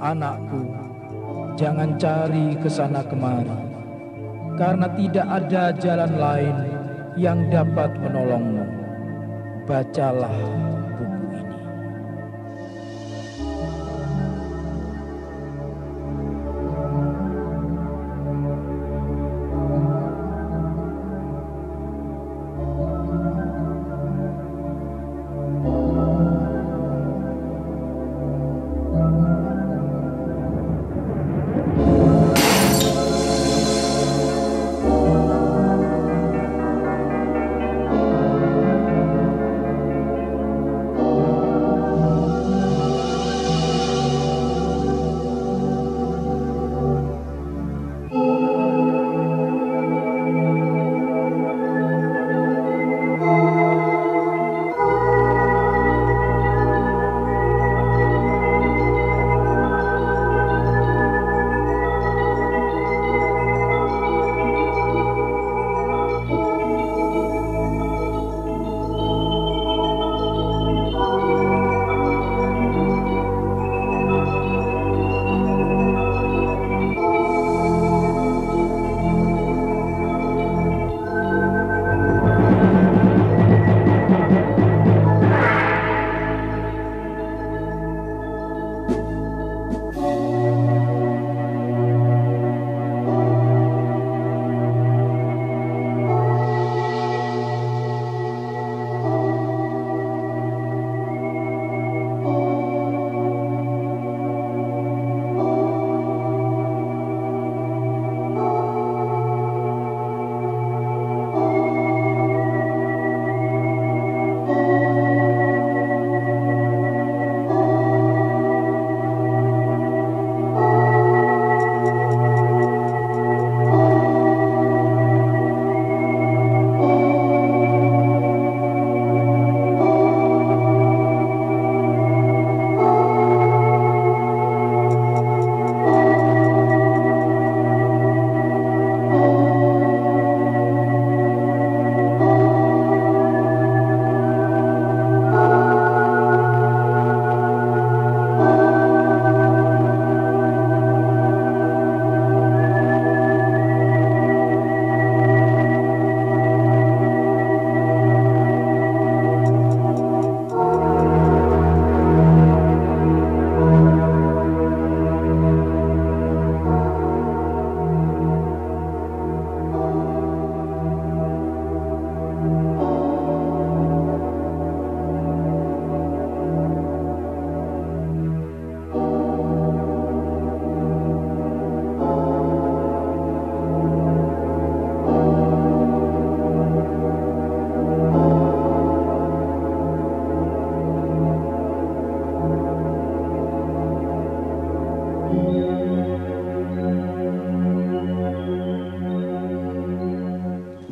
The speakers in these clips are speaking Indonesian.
Anakku, jangan cari ke sana kemari, karena tidak ada jalan lain yang dapat menolongmu. Bacalah buku ini.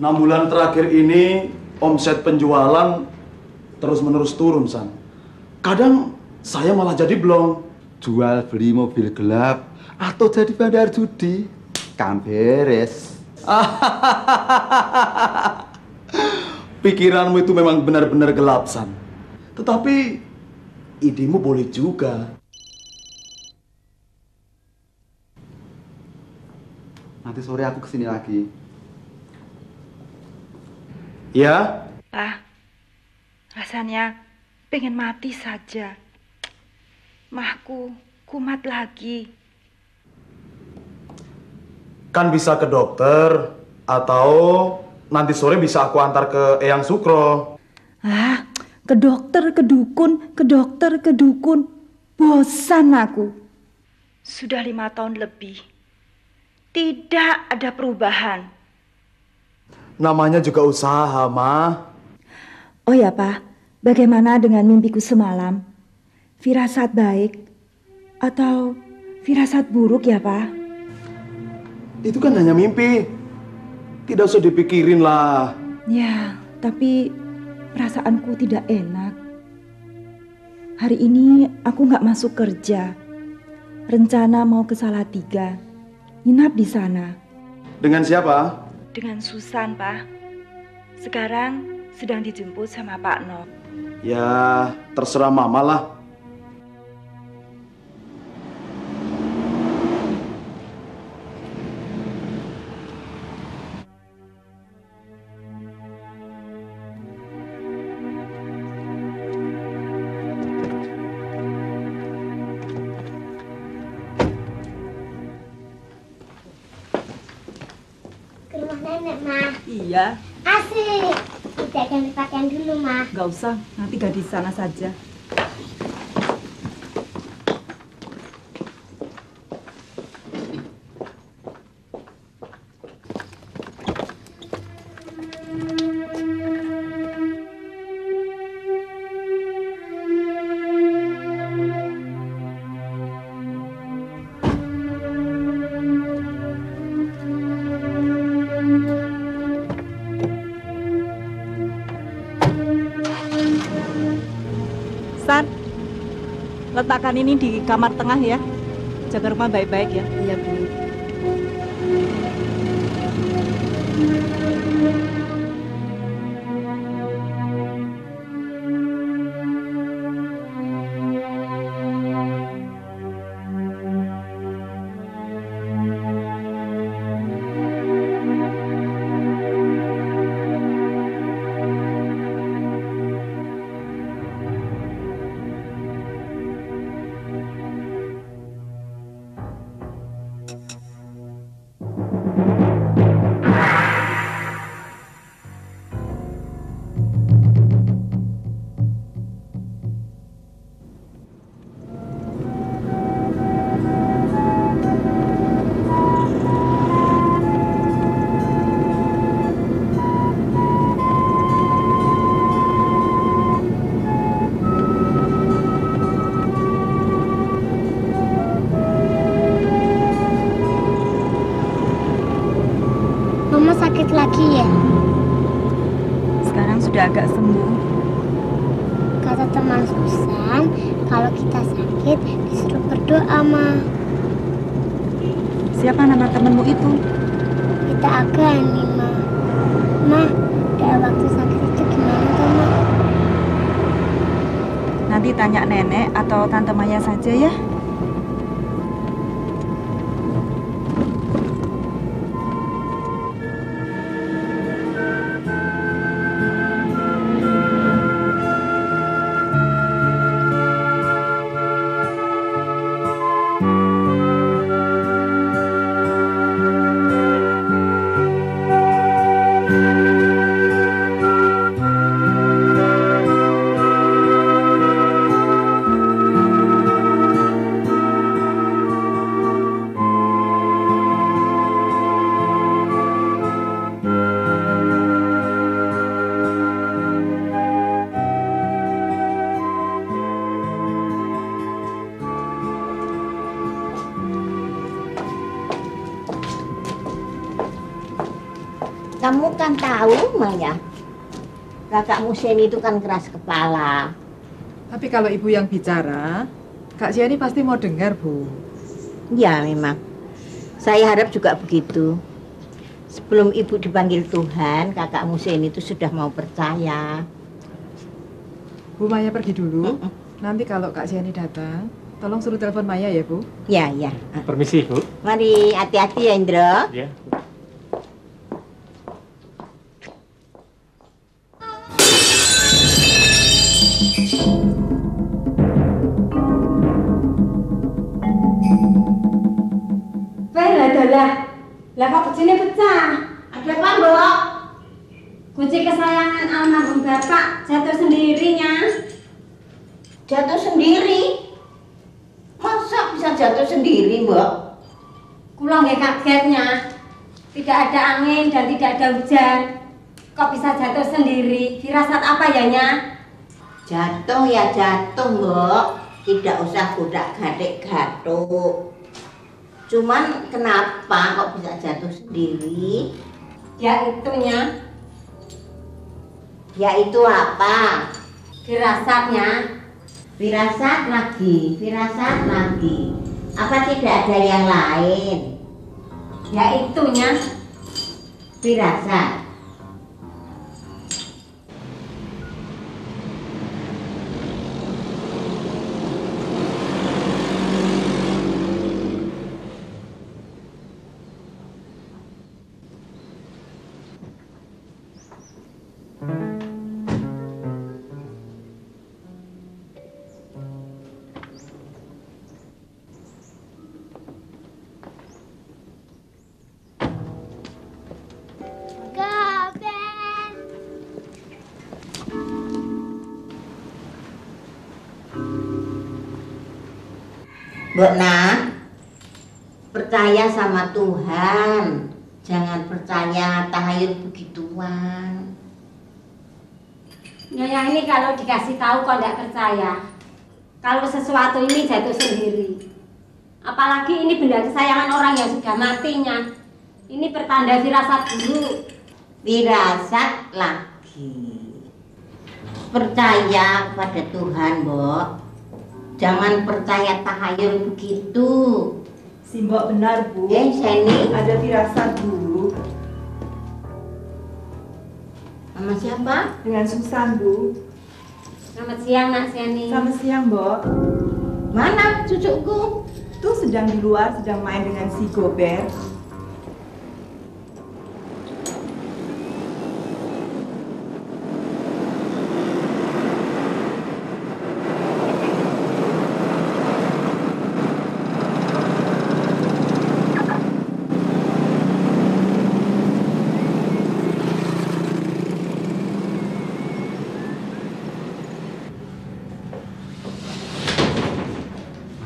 Enam bulan terakhir ini omset penjualan terus-menerus turun, San. Kadang saya malah jadi blong. Jual beli mobil gelap atau jadi bandar judi kan beres. Pikiranmu itu memang benar-benar gelap, San. Tetapi idemu boleh juga. Nanti sore aku kesini lagi. Ya? Pak, rasanya pengen mati saja. Mahku kumat lagi. Kan bisa ke dokter, atau nanti sore bisa aku antar ke Eyang Sukro. Ah, ke dokter, ke dukun, ke dokter, ke dukun. Bosan aku. Sudah 5 tahun lebih. Tidak ada perubahan. Namanya juga usaha, Ma. Oh ya, Pak. Bagaimana dengan mimpiku semalam? Firasat baik atau firasat buruk ya, Pak? Itu kan hanya mimpi. Tidak usah dipikirin lah. Ya, tapi perasaanku tidak enak. Hari ini aku nggak masuk kerja. Rencana mau ke Salatiga, nginap di sana. Dengan siapa? Dengan Susan, Pak. Sekarang sedang dijemput sama Pak No. Ya, terserah Mama lah. Iya. Asik. Tidak ganti pakaian dulu, Ma. Nggak usah, nanti gadis sana saja. San, letakkan ini di kamar tengah ya. Jaga rumah baik-baik ya. Iya, Bu. Mama sakit lagi ya? Sekarang sudah agak sembuh. Kata teman Susan, kalau kita sakit disuruh berdoa, Ma. Siapa nama temanmu itu? Kita Agani, Ma. Ma, dalam waktu sakit itu gimana tuh, Ma? Nanti tanya nenek atau tante Maya saja ya. Kamu kan tahu, Maya, kakakmu Seni itu kan keras kepala. Tapi kalau ibu yang bicara, Kak Siani pasti mau dengar, Bu. Ya memang, saya harap juga begitu. Sebelum ibu dipanggil Tuhan, kakakmu Seni itu sudah mau percaya. Bu Maya pergi dulu. Nanti kalau Kak Siani datang, tolong suruh telepon Maya ya, Bu. Ya, ya. Permisi, Bu. Mari, hati-hati ya, Indro. Ya. Lah kok kuncinya pecah? Ada apa, Mbok? Kunci kesayangan almarhum Bapak jatuh sendirinya. Jatuh sendiri? Masa bisa jatuh sendiri, Mbok? Kula nggih kagetnya. Tidak ada angin dan tidak ada hujan. Kok bisa jatuh sendiri? Firasat apa ya, Nya? Jatuh ya jatuh, Mbok. Tidak usah godak-gadik gatuk. Cuman kenapa kok bisa jatuh sendiri? Ya itunya. Ya itu apa? Firasatnya. Firasat lagi, firasat lagi. Apa tidak ada yang lain? Ya itunya. Firasat. Mbok Nak, percaya sama Tuhan. Jangan percaya tahayul begituan. Nyonya ini kalau dikasih tahu kok nggak percaya. Kalau sesuatu ini jatuh sendiri. Apalagi ini benda kesayangan orang yang sudah matinya. Ini pertanda firasat buruk. Firasat lagi. Percaya pada Tuhan, Mbok. Jangan percaya tahayul begitu. Si Mbok benar, Bu. Seni. Ada firasat, Bu. Sama siapa? Dengan Susan, Bu. Selamat siang, Nak Seni. Selamat siang, Mbok. Mana cucuku? Tuh sedang di luar, sedang main dengan si Gober.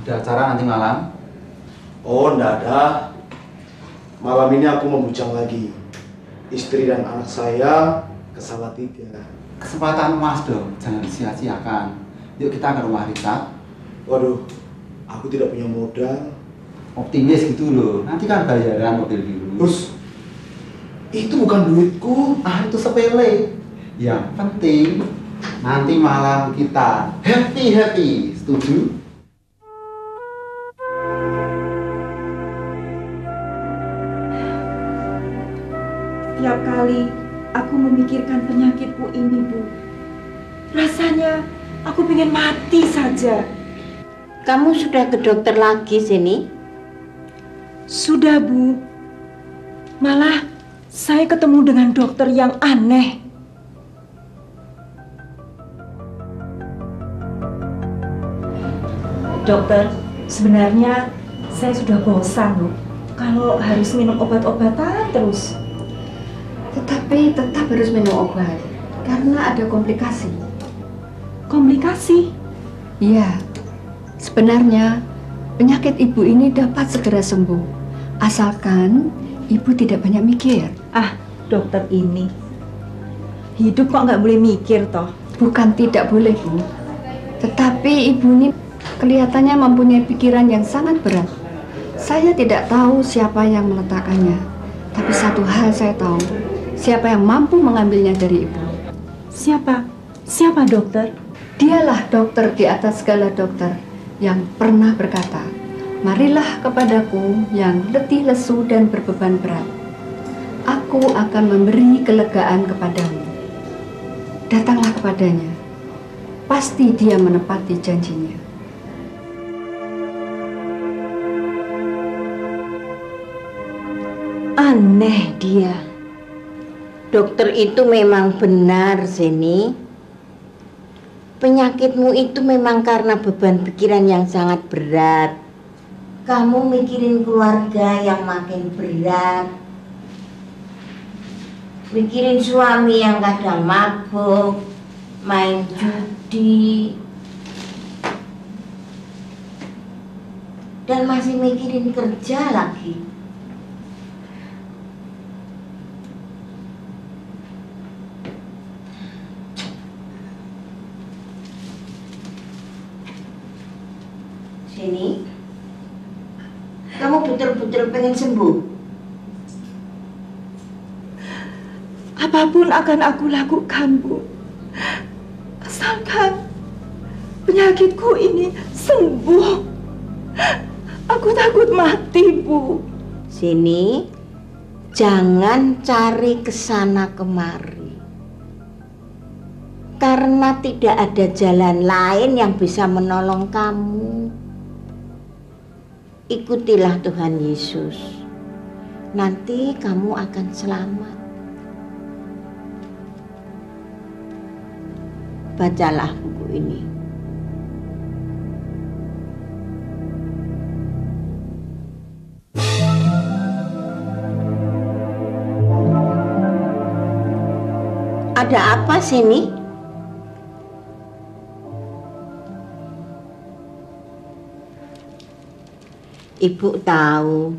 Ada acara nanti malam? Oh, enggak ada. Malam ini aku membujang lagi. Istri dan anak saya ke Salatiga. Kesempatan emas dong, jangan disia-siakan. Yuk kita ke rumah Rita. Waduh, aku tidak punya modal. Optimis gitu loh, nanti kan bayaran mobil biru. Terus, itu bukan duitku. Itu sepele. Yang penting, nanti malam kita happy-happy. Setuju? Tiap kali aku memikirkan penyakitku ini, Bu, rasanya aku pengen mati saja. Kamu sudah ke dokter lagi, Seni? Sudah, Bu. Malah saya ketemu dengan dokter yang aneh. Dokter, sebenarnya saya sudah bosan, Bu, kalau harus minum obat-obatan terus. Tetapi tetap harus minum obat karena ada komplikasi. Komplikasi? Iya, sebenarnya penyakit ibu ini dapat segera sembuh asalkan ibu tidak banyak mikir. Dokter ini hidup kok nggak boleh mikir toh? Bukan tidak boleh, Bu, tetapi ibu ini kelihatannya mempunyai pikiran yang sangat berat. Saya tidak tahu siapa yang meletakkannya, tapi satu hal saya tahu, siapa yang mampu mengambilnya dari ibu. Siapa? Siapa, dokter? Dialah dokter di atas segala dokter yang pernah berkata, marilah kepadaku yang letih lesu dan berbeban berat. Aku akan memberi kelegaan kepadamu. Datanglah kepadanya. Pasti dia menepati janjinya. Aneh dia. Dokter itu memang benar, Seni. Penyakitmu itu memang karena beban pikiran yang sangat berat. Kamu mikirin keluarga yang makin berat. Mikirin suami yang kadang mabuk, main judi, dan masih mikirin kerja lagi. Sini, kamu betul-betul pengen sembuh. Apapun akan aku lakukan, Bu, asalkan penyakitku ini sembuh. Aku takut mati, Bu. Sini, jangan cari kesana kemari, karena tidak ada jalan lain yang bisa menolong kamu. Ikutilah Tuhan Yesus, nanti kamu akan selamat. Bacalah buku ini. Ada apa sini? Ibu tahu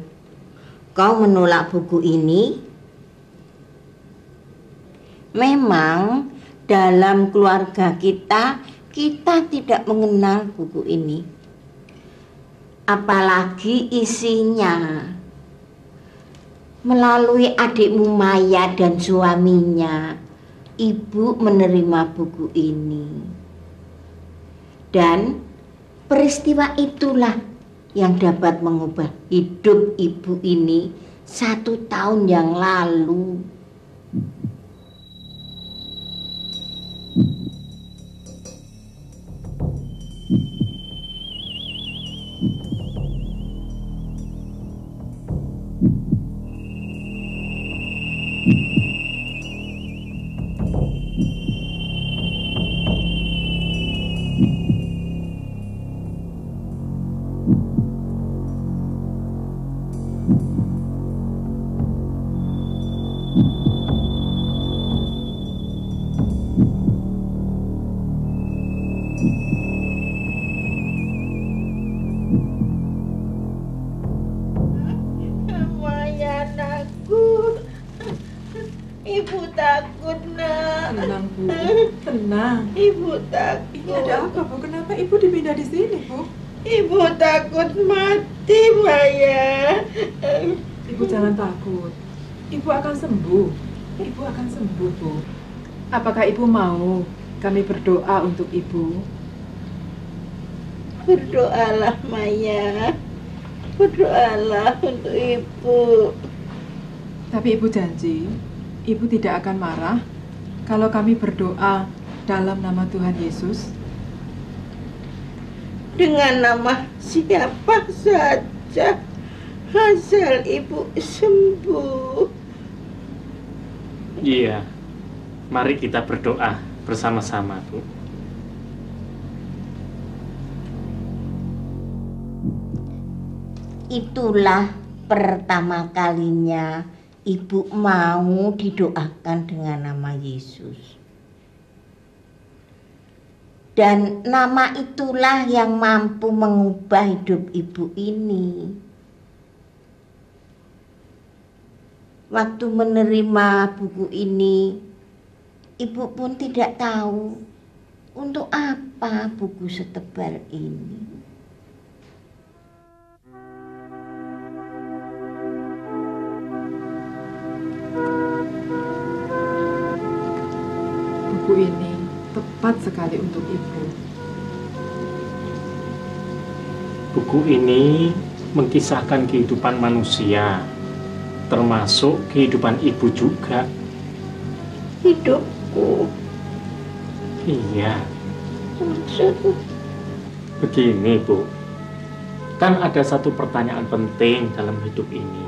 kau menolak buku ini. Memang dalam keluarga kita tidak mengenal buku ini. Apalagi isinya. Melalui adikmu Maya dan suaminya, ibu menerima buku ini. Dan peristiwa itulah yang dapat mengubah hidup ibu ini 1 tahun yang lalu. Ibu takut, nak. Tenang, Bu. Tenang. Ibu takut. Ini ada apa, Bu? Kenapa Ibu dipindah di sini, Bu? Ibu takut mati, Maya. Ibu jangan takut. Ibu akan sembuh. Ibu akan sembuh, Bu. Apakah Ibu mau kami berdoa untuk Ibu? Berdoalah, Maya. Berdoalah untuk Ibu. Tapi Ibu janji, Ibu tidak akan marah kalau kami berdoa dalam nama Tuhan Yesus. Dengan nama siapa saja, asal Ibu sembuh. Iya, mari kita berdoa bersama-sama, Bu. Itulah pertama kalinya Ibu mau didoakan dengan nama Yesus. Dan nama itulah yang mampu mengubah hidup Ibu ini. Waktu menerima buku ini, Ibu pun tidak tahu untuk apa buku setebal ini. Buku ini tepat sekali untuk Ibu. Buku ini mengkisahkan kehidupan manusia, termasuk kehidupan Ibu juga. Hidupku? Iya. Maksudmu? Begini, Bu. Kan ada satu pertanyaan penting dalam hidup ini.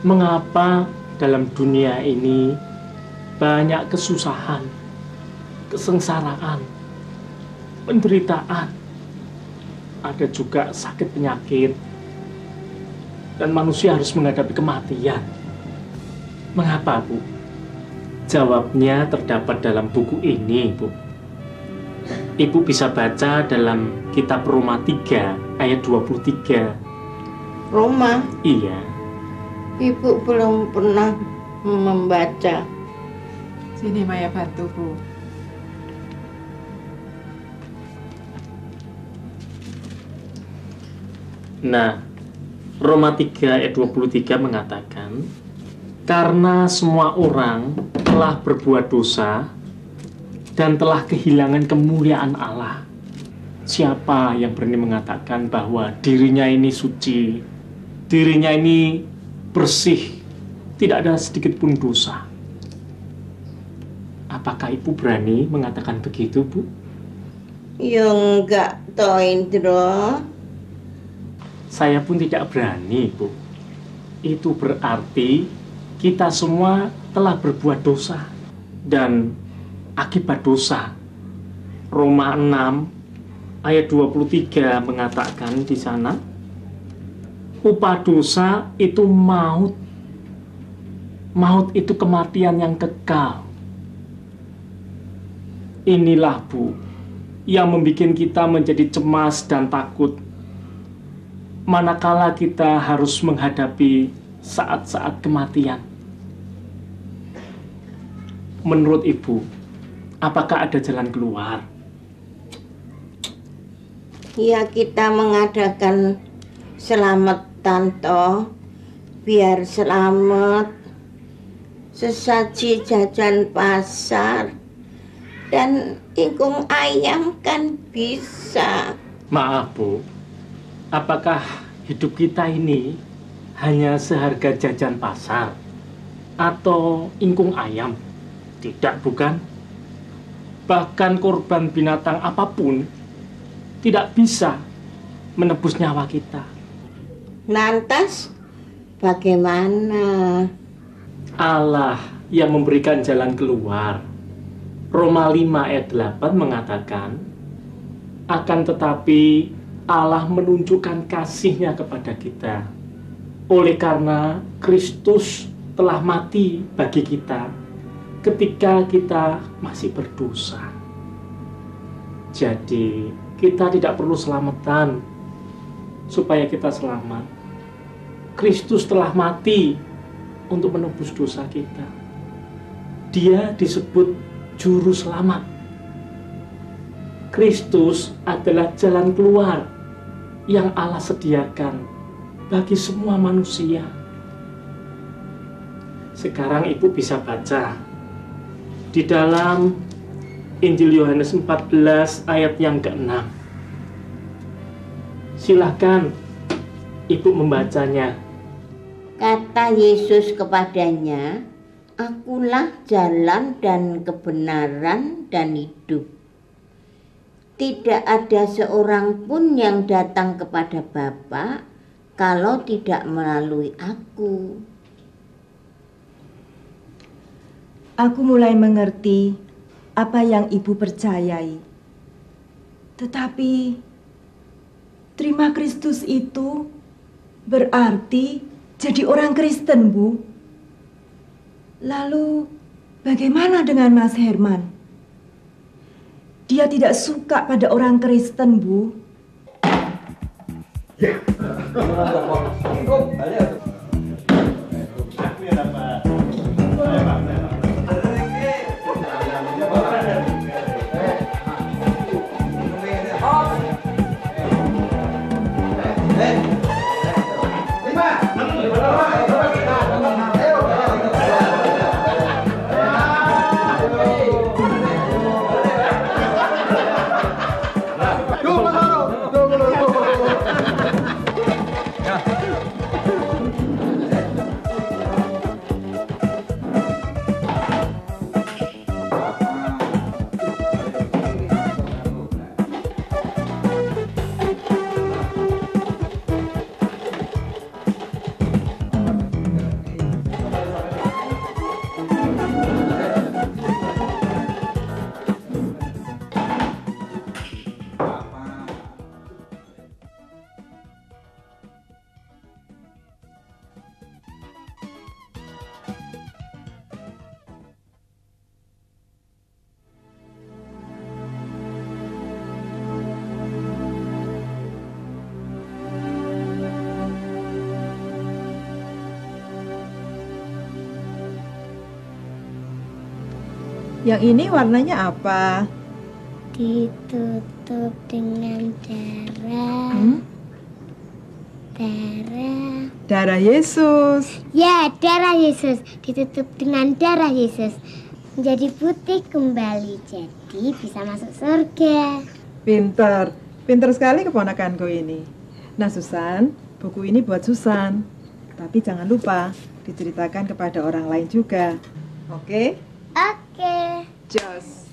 Mengapa dalam dunia ini banyak kesusahan, kesengsaraan, penderitaan, ada juga sakit penyakit, dan manusia harus menghadapi kematian? Mengapa, Bu? Jawabnya terdapat dalam buku ini, Bu. Ibu bisa baca dalam kitab Roma 3 ayat 23. Roma? Iya. Ibu belum pernah membaca. Sini Maya bantu, Bu. Nah, Roma 3 ayat 23 mengatakan, karena semua orang telah berbuat dosa dan telah kehilangan kemuliaan Allah. Siapa yang berani mengatakan bahwa dirinya ini suci, dirinya ini bersih, tidak ada sedikit pun dosa? Apakah Ibu berani mengatakan begitu, Bu? Ya enggak, toh Indro. Saya pun tidak berani, Bu. Itu berarti kita semua telah berbuat dosa. Dan akibat dosa, Roma 6 ayat 23 mengatakan di sana, upah dosa itu maut. Maut itu kematian yang kekal. Inilah, Bu, yang membuat kita menjadi cemas dan takut. manakala kita harus menghadapi saat-saat kematian. Menurut Ibu, apakah ada jalan keluar? Ya, kita mengadakan selamatan toh, biar selamat, sesaji jajan pasar, dan ingkung ayam kan bisa. Maaf Bu, apakah hidup kita ini hanya seharga jajan pasar atau ingkung ayam? Tidak, bukan? Bahkan korban binatang apapun tidak bisa menebus nyawa kita. Lantas bagaimana? Allah yang memberikan jalan keluar. Roma 5 ayat 8 mengatakan, akan tetapi Allah menunjukkan kasih-Nya kepada kita. Oleh karena Kristus telah mati bagi kita ketika kita masih berdosa. Jadi kita tidak perlu selamatan supaya kita selamat. Kristus telah mati untuk menebus dosa kita. Dia disebut juru selamat. Kristus adalah jalan keluar yang Allah sediakan bagi semua manusia. Sekarang Ibu bisa baca di dalam Injil Yohanes 14 ayat yang ke-6. Silahkan Ibu membacanya. Kata Yesus kepadanya, "Akulah jalan dan kebenaran dan hidup. Tidak ada seorang pun yang datang kepada Bapa kalau tidak melalui Aku." Aku mulai mengerti apa yang Ibu percayai. Tetapi terima Kristus itu berarti jadi orang Kristen, Bu. Lalu bagaimana dengan Mas Herman? Dia tidak suka pada orang Kristen, Bu. Yang ini warnanya apa? Ditutup dengan darah. Darah. Darah Yesus. Ya, darah Yesus. Ditutup dengan darah Yesus. Menjadi putih kembali. Jadi bisa masuk surga. Pinter. Pinter sekali keponakanku ini. Nah, Susan, buku ini buat Susan. Tapi jangan lupa diceritakan kepada orang lain juga. Oke? Oke. Jos.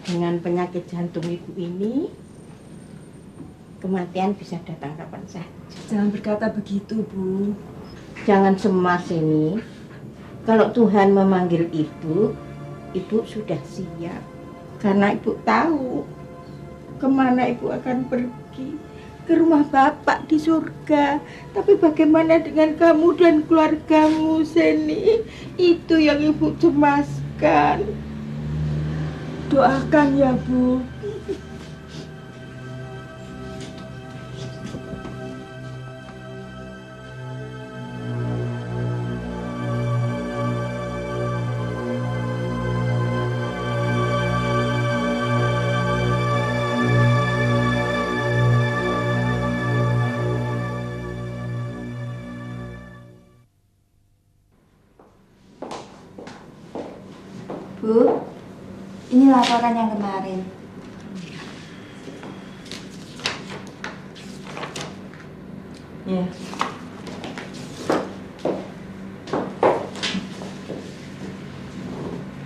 Dengan penyakit jantung Ibu ini, kematian bisa datang kapan saja. Jangan berkata begitu, Bu. Jangan cemas ini. Kalau Tuhan memanggil Ibu, Ibu sudah siap. Karena Ibu tahu kemana Ibu akan pergi. Ke rumah Bapak di surga. Tapi bagaimana dengan kamu dan keluargamu, Seni? Itu yang Ibu cemaskan. Doakan ya, Bu. Bu, ini laporan yang kemarin. Ya.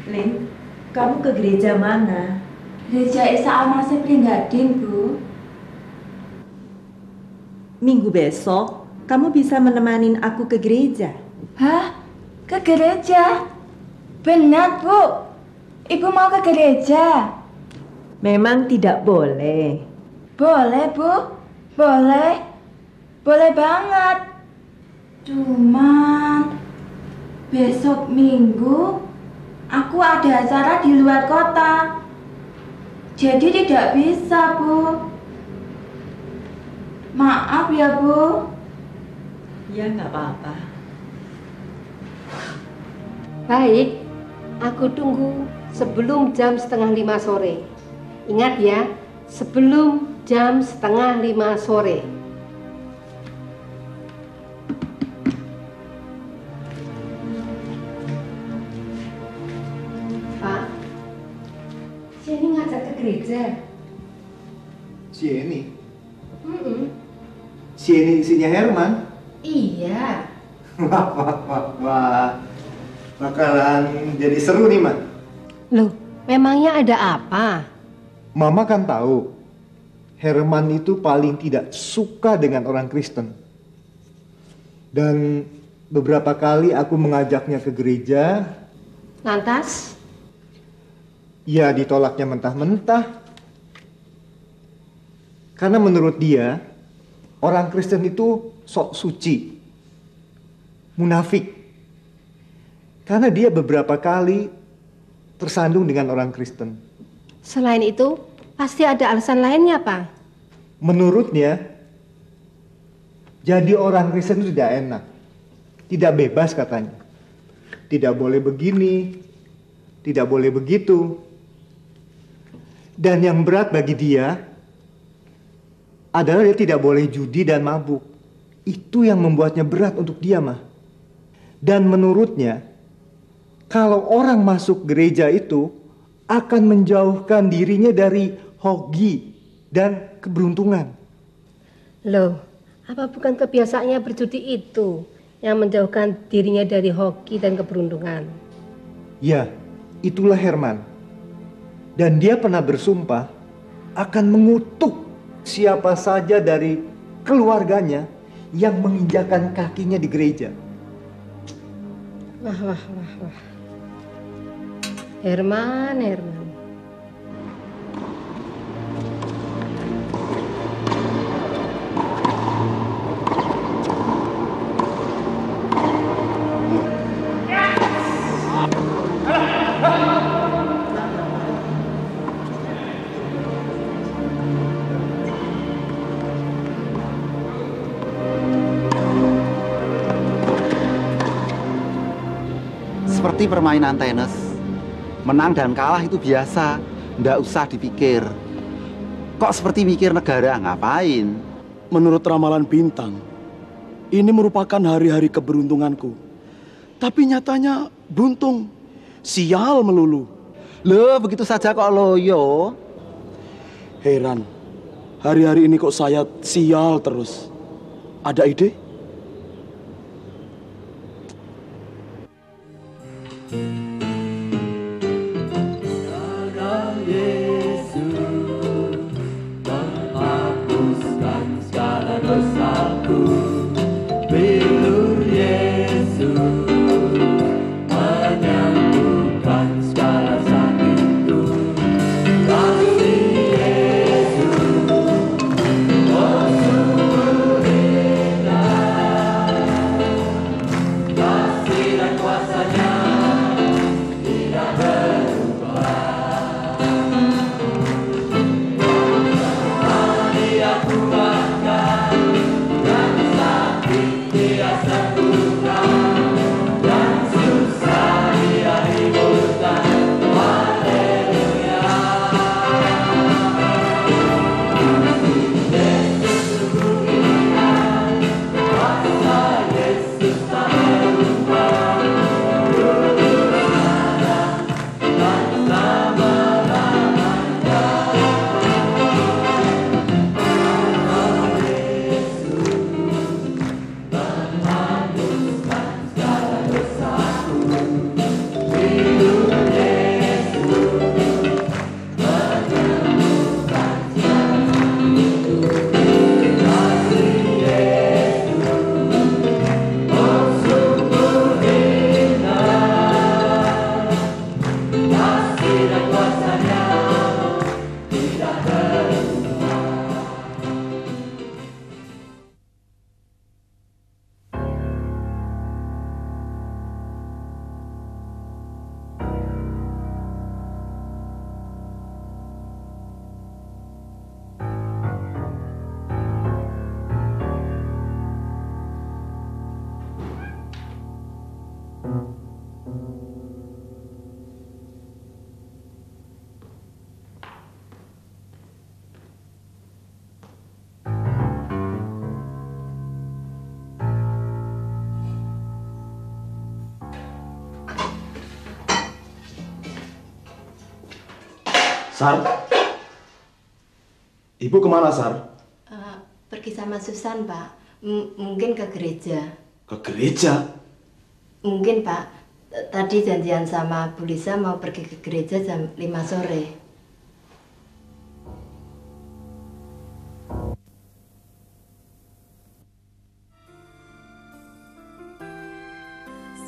Lin, kamu ke gereja mana? Gereja Isa Al-Masih Pringgading, Bu. Minggu besok, kamu bisa menemani aku ke gereja. Hah? Ke gereja? Benar, Bu. Ibu mau ke gereja? Memang tidak boleh. Boleh, Bu. Boleh. Boleh banget. Cuman besok Minggu aku ada acara di luar kota. Jadi tidak bisa, Bu. Maaf ya, Bu. Ya, nggak apa-apa. Baik, aku tunggu sebelum jam 4:30 sore. Ingat ya, sebelum jam 4:30 sore. Pak, Jenny ngajak ke gereja. Jenny? Jenny isinya Herman? Iya. Wah, bakalan jadi seru nih, Man. Loh, memangnya ada apa? Mama kan tahu, Herman itu paling tidak suka dengan orang Kristen. Dan beberapa kali aku mengajaknya ke gereja. Lantas? Ya ditolaknya mentah-mentah. Karena menurut dia, orang Kristen itu sok suci, munafik. Karena dia beberapa kali tersandung dengan orang Kristen. Selain itu, pasti ada alasan lainnya, Pak. Menurutnya, jadi orang Kristen itu tidak enak. Tidak bebas katanya. Tidak boleh begini, tidak boleh begitu. Dan yang berat bagi dia adalah dia tidak boleh judi dan mabuk. Itu yang membuatnya berat untuk dia, mah. Dan menurutnya, kalau orang masuk gereja itu akan menjauhkan dirinya dari hoki dan keberuntungan. Loh, apa bukan kebiasaannya berjudi itu yang menjauhkan dirinya dari hoki dan keberuntungan? Ya, itulah Herman. Dan dia pernah bersumpah akan mengutuk siapa saja dari keluarganya yang menginjakan kakinya di gereja. Wah. Herman. Seperti permainan tenis, menang dan kalah itu biasa, ndak usah dipikir. Kok seperti mikir negara, ngapain? Menurut ramalan bintang, ini merupakan hari-hari keberuntunganku. Tapi nyatanya buntung, sial melulu. Loh, begitu saja kok loyo? Heran, hari-hari ini kok saya sial terus. Ada ide? Sar? Ibu kemana, Sar? Pergi sama Susan, Pak. Mungkin ke gereja. Ke gereja? Mungkin, Pak. Tadi janjian sama Bu Lisa mau pergi ke gereja jam 5 sore.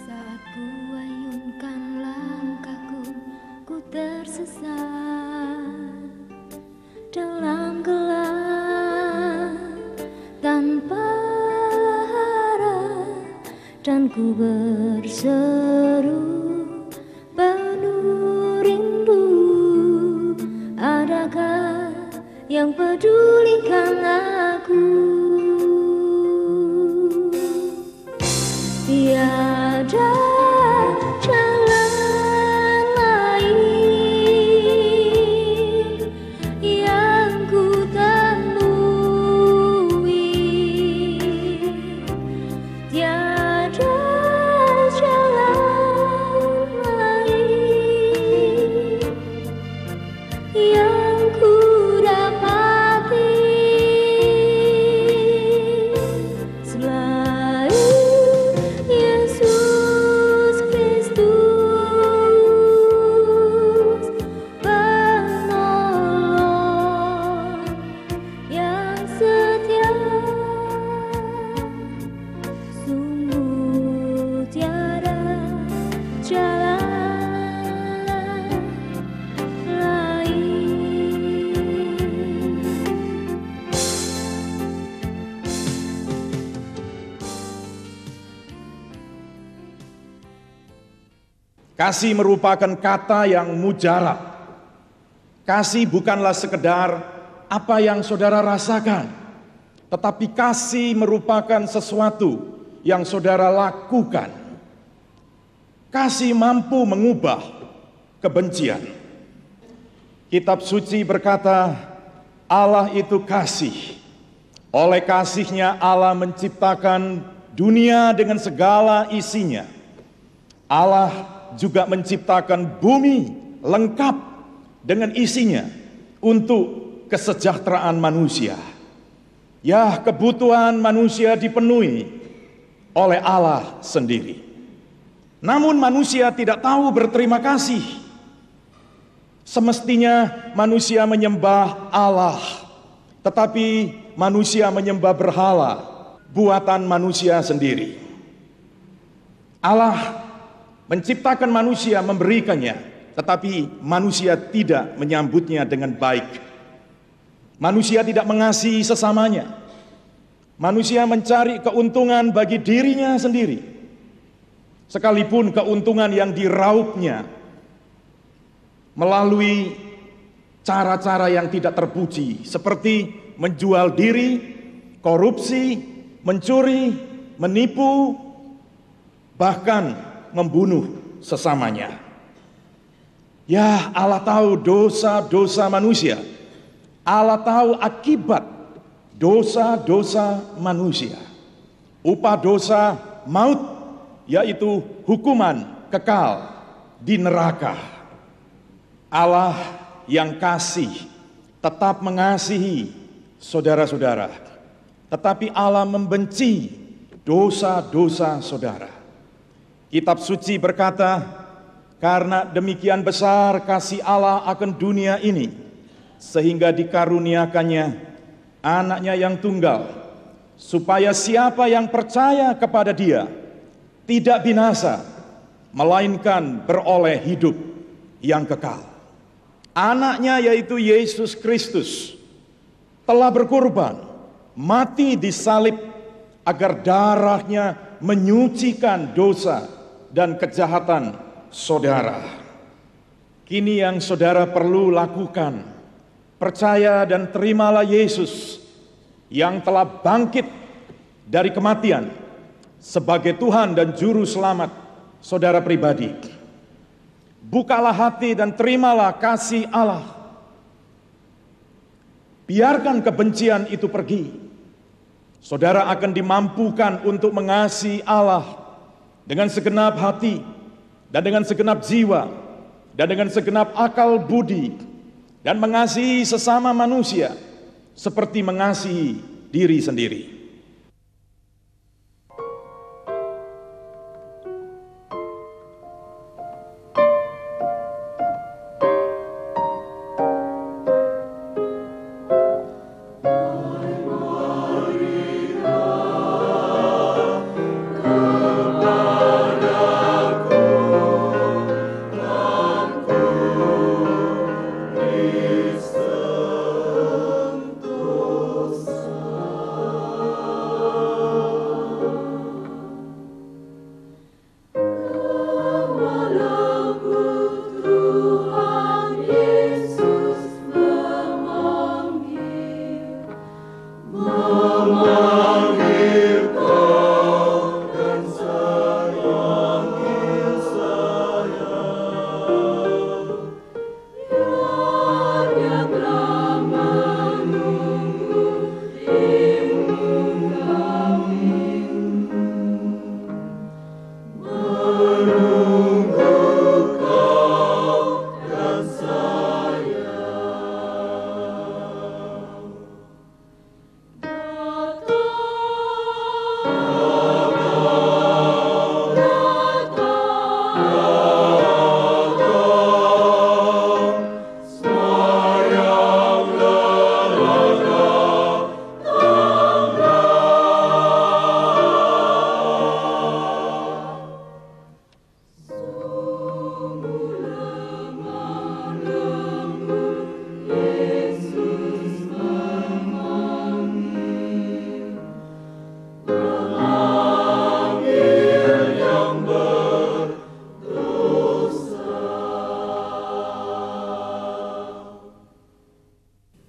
Saat ku ayunkan langkahku, ku tersesat dalam gelap tanpa arah, dan ku berseru penuh rindu, adakah yang pedulikan aku? Tiada jalan lain yang ku temui, tiada jalan lain yang ku dapati selain Yesus Kristus, penolong yang setia. Sungguh tiada jalan lain. Kasih merupakan kata yang mujarab. Kasih bukanlah sekedar apa yang saudara rasakan, tetapi kasih merupakan sesuatu yang saudara lakukan. Kasih mampu mengubah kebencian. Kitab suci berkata, Allah itu kasih. Oleh kasihnya Allah menciptakan dunia dengan segala isinya. Allah juga menciptakan bumi lengkap dengan isinya untuk kesejahteraan manusia. Ya, kebutuhan manusia dipenuhi oleh Allah sendiri. Namun manusia tidak tahu berterima kasih. Semestinya manusia menyembah Allah, tetapi manusia menyembah berhala buatan manusia sendiri. Allah menciptakan manusia, memberikannya, tetapi manusia tidak menyambutnya dengan baik. Manusia tidak mengasihi sesamanya. Manusia mencari keuntungan bagi dirinya sendiri, sekalipun keuntungan yang diraupnya melalui cara-cara yang tidak terpuji, seperti menjual diri, korupsi, mencuri, menipu, bahkan membunuh sesamanya. Ya, Allah tahu dosa-dosa manusia. Allah tahu akibat dosa-dosa manusia. Upah dosa maut, yaitu hukuman kekal di neraka. Allah yang kasih tetap mengasihi saudara-saudara, tetapi Allah membenci dosa-dosa saudara. Kitab suci berkata, karena demikian besar kasih Allah akan dunia ini, sehingga dikaruniakannya anaknya yang tunggal, supaya siapa yang percaya kepada Dia tidak binasa, melainkan beroleh hidup yang kekal. Anaknya, yaitu Yesus Kristus, telah berkorban, mati di salib, agar darahnya menyucikan dosa dan kejahatan saudara. Kini yang saudara perlu lakukan, percaya dan terimalah Yesus yang telah bangkit dari kematian sebagai Tuhan dan Juru Selamat saudara pribadi. Bukalah hati dan terimalah kasih Allah. Biarkan kebencian itu pergi. Saudara akan dimampukan untuk mengasihi Allah dengan segenap hati, dan dengan segenap jiwa, dan dengan segenap akal budi, dan mengasihi sesama manusia seperti mengasihi diri sendiri.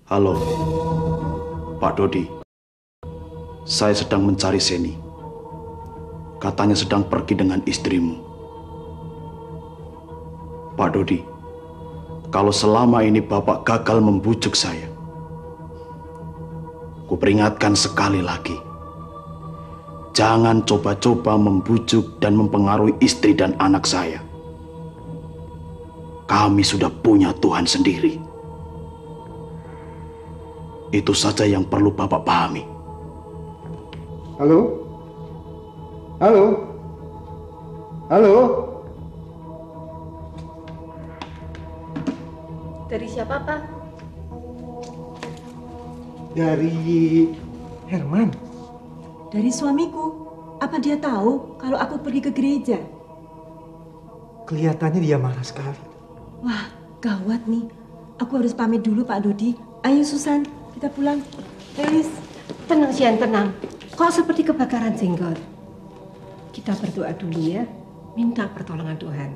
Halo, Pak Dodi. Saya sedang mencari Seni. Katanya sedang pergi dengan istrimu. Pak Dodi, kalau selama ini Bapak gagal membujuk saya, kuperingatkan sekali lagi. Jangan coba-coba membujuk dan mempengaruhi istri dan anak saya. Kami sudah punya Tuhan sendiri. Itu saja yang perlu Bapak pahami. Halo? Halo? Halo? Dari siapa, Pak? Dari Herman. Dari suamiku. Apa dia tahu kalau aku pergi ke gereja? Kelihatannya dia marah sekali. Wah, gawat nih. Aku harus pamit dulu, Pak Dodi. Ayo, Susan, kita pulang. Elis. Tenang, Sian, tenang. Kok seperti kebakaran jenggot? Kita berdoa dulu ya. Minta pertolongan Tuhan.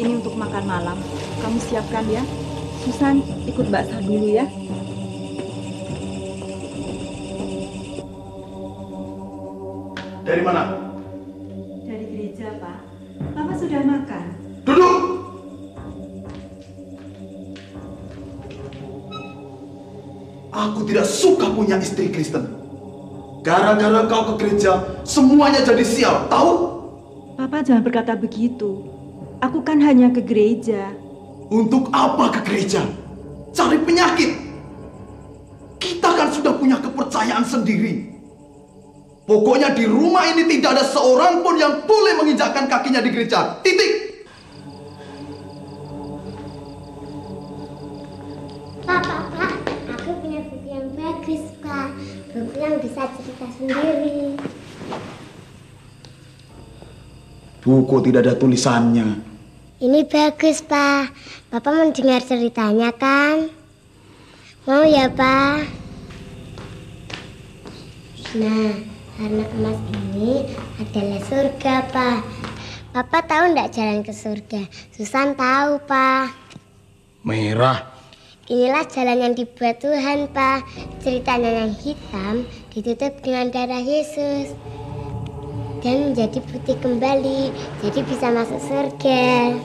Ini untuk makan malam. Kamu siapkan ya. Susan, ikut Mbak Sah dulu ya. Dari mana? Dari gereja, Pak. Papa sudah makan. Duduk! Aku tidak suka punya istri Kristen. Gara-gara kau ke gereja, semuanya jadi sial, tahu? Papa jangan berkata begitu. Aku kan hanya ke gereja. Untuk apa ke gereja? Cari penyakit. Kita kan sudah punya kepercayaan sendiri. Pokoknya di rumah ini tidak ada seorang pun yang boleh menginjakkan kakinya di gereja. Titik. Pak, aku punya buku yang bagus, Pak. Buku yang bisa cerita sendiri. Buku tidak ada tulisannya. Ini bagus, Pak. Bapak mau dengar ceritanya kan? Mau ya, Pak? Nah, karena emas ini adalah surga, Pak. Papa tahu enggak jalan ke surga? Susan tahu, Pak. Merah. Inilah jalan yang dibuat Tuhan, Pak. Ceritanya yang hitam ditutup dengan darah Yesus. Dan menjadi putih kembali, jadi bisa masuk surga.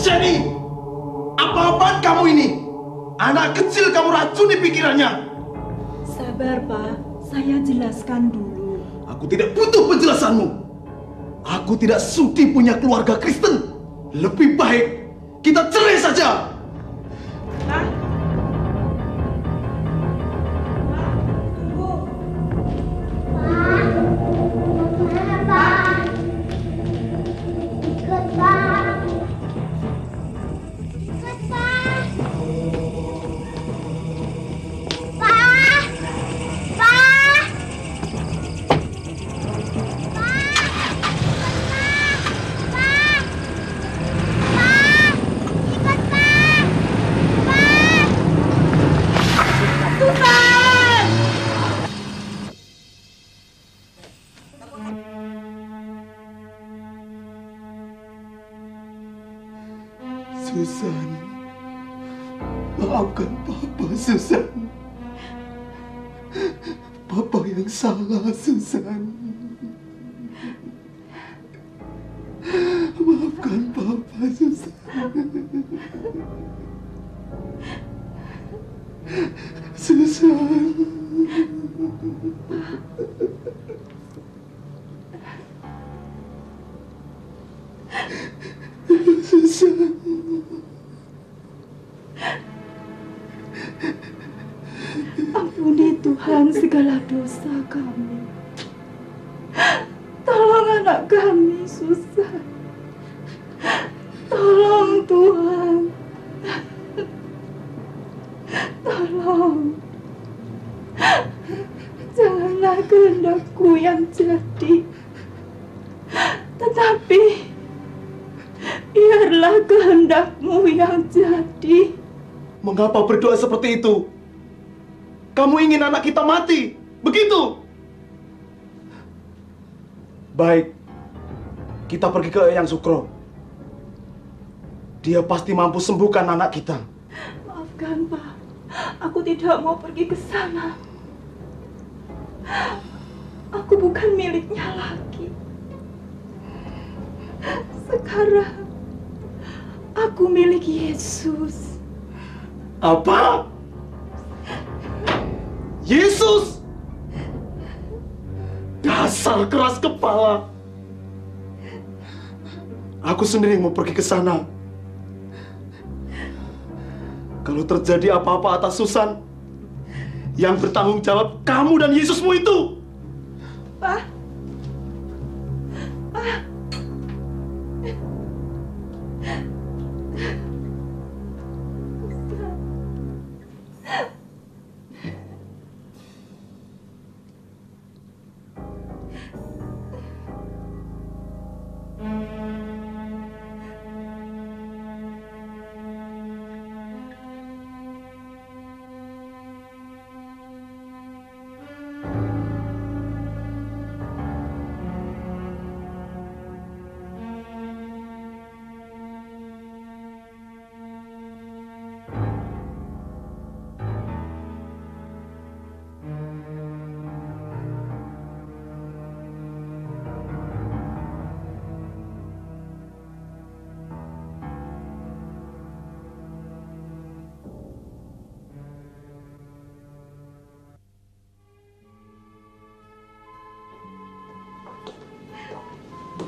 Jenny, apa-apaan kamu ini? Anak kecil kamu racuni pikirannya. Sabar, Pak. Saya jelaskan dulu. Aku tidak butuh penjelasanmu. Aku tidak sudi punya keluarga Kristen. Lebih baik kita cerai saja. Pak. Susan, maafkan Papa, Susan. Papa yang salah, Susan. Maafkan Papa, Susan. Susan. Susan. Ampuni Tuhan segala dosa kami. Tolong anak kami, Susan. Tolong Tuhan. Tolong. Janganlah kehendakku yang jadi, tetapi biarlah kehendak-Mu yang jadi. Mengapa berdoa seperti itu? Kamu ingin anak kita mati, begitu? Baik, kita pergi ke Eyang Sukro. Dia pasti mampu sembuhkan anak kita. Maafkan, Pak. Aku tidak mau pergi ke sana. Aku bukan miliknya lagi. Sekarang aku milik Yesus. Apa? Yesus? Dasar keras kepala. Aku sendiri mau pergi ke sana. Kalau terjadi apa-apa atas Susan, yang bertanggung jawab kamu dan Yesusmu itu. Pak. Pak.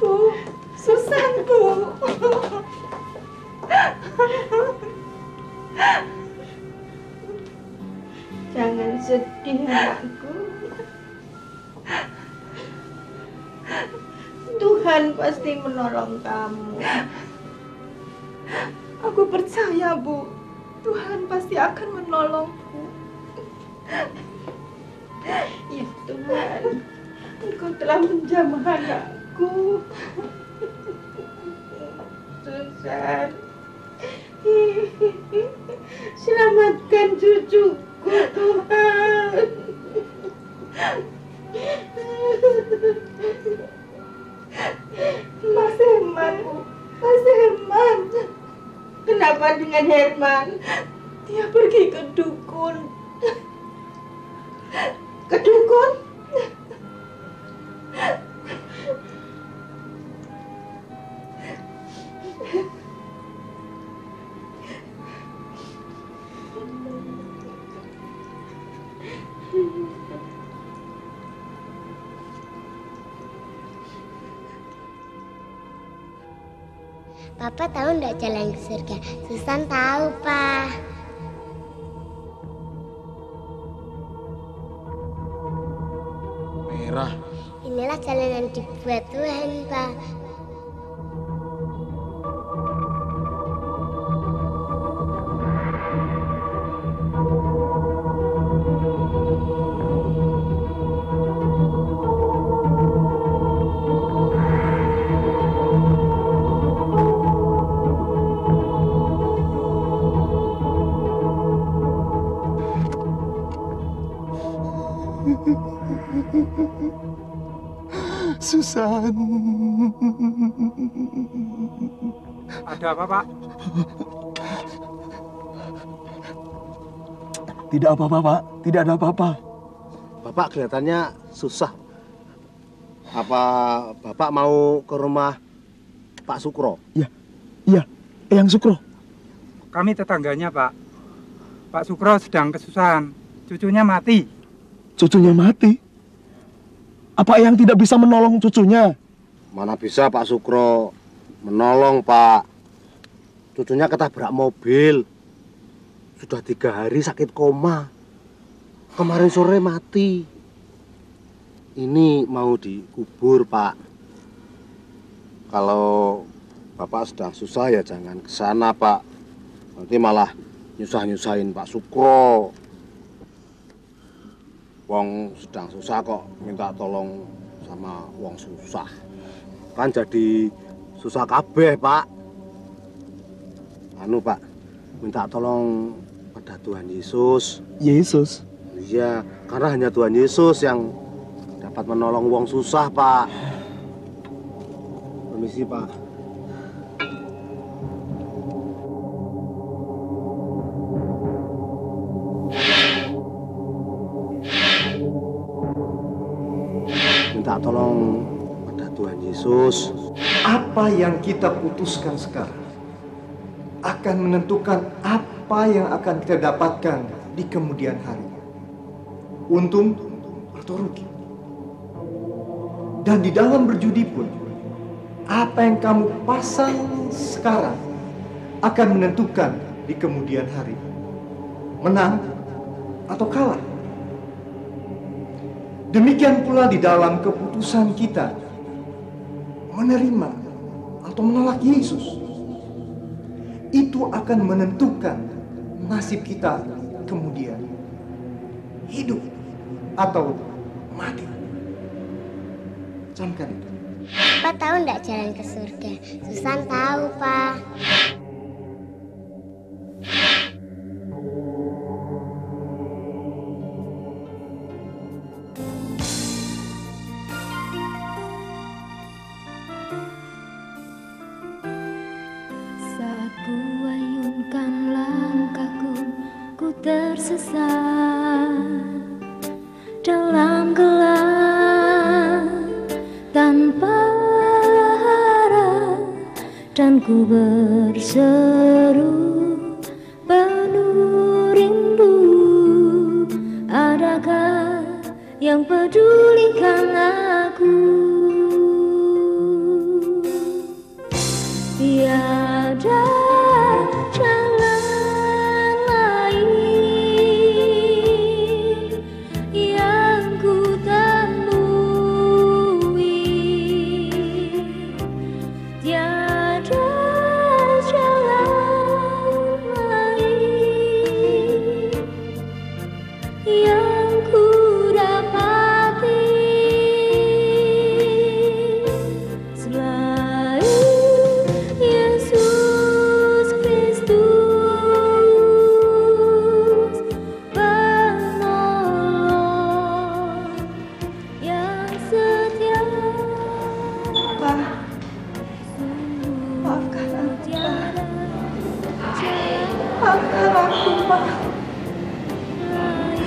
Bu, Susan, Bu. Jangan sedih, anakku. Tuhan pasti menolong kamu. Aku percaya, Bu. Tuhan pasti akan menolongku. Ya Tuhan, Engkau telah menjamah anakku. Susan, Selamatkan cucuku, Tuhan. Mas Herman, Mas Herman. Kenapa dengan Herman? Dia pergi ke dukun. Ke dukun? Papa tahu nggak jalan ke surga? Susan tahu, Pak. Merah. Inilah jalan yang dibuat Tuhan, Pak. Susan. Ada apa, Pak? Tidak apa-apa, Pak. Tidak ada apa-apa. Bapak kelihatannya susah. Apa Bapak mau ke rumah Pak Sukro? Iya, Eyang Sukro. Kami tetangganya, Pak. Pak Sukro sedang kesusahan. Cucunya mati. Cucunya mati? Apa Eyang tidak bisa menolong cucunya? Mana bisa Pak Sukro menolong, Pak. Cucunya ketabrak mobil. Sudah 3 hari sakit koma. Kemarin sore mati. Ini mau dikubur, Pak. Kalau Bapak sedang susah ya jangan ke sana, Pak. Nanti malah nyusah-nyusahin Pak Sukro. Wong sedang susah kok minta tolong sama wong susah. Kan jadi susah kabeh, Pak. Anu, Pak, minta tolong pada Tuhan Yesus. Yesus? Iya, karena hanya Tuhan Yesus yang dapat menolong wong susah, Pak. Permisi, Pak. Minta tolong pada Tuhan Yesus. Apa yang kita putuskan sekarang akan menentukan apa yang akan kita dapatkan di kemudian hari. Untung atau rugi. Dan di dalam berjudi pun, apa yang kamu pasang sekarang akan menentukan di kemudian hari. Menang atau kalah. Demikian pula di dalam keputusan kita menerima atau menolak Yesus. Itu akan menentukan nasib kita kemudian. Hidup atau mati. Camkan itu. Pak tahu nggak jalan ke surga? Susan tahu, Pak. Saat ku ayunkan langkahku, ku tersesat dalam gelap tanpa arah, dan ku berseru penuh rindu. Adakah yang pedulikan aku? Tiada jalan lain yang ku temui. Tiada jalan lain yang ku dapati.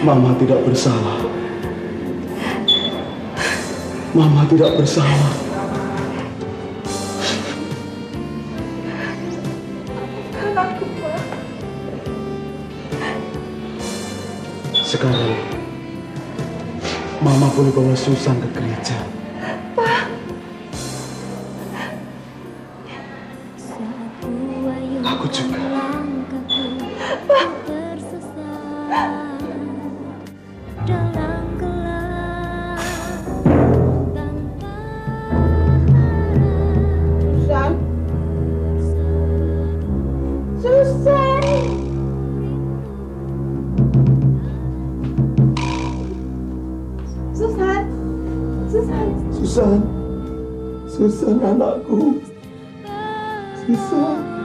Mama tidak bersalah. Mama tidak bersalah. Anakku, Pak. Sekarang Mama boleh bawa Susan ke gereja. Pak. Aku juga. Pak. Susan anakku. Susan.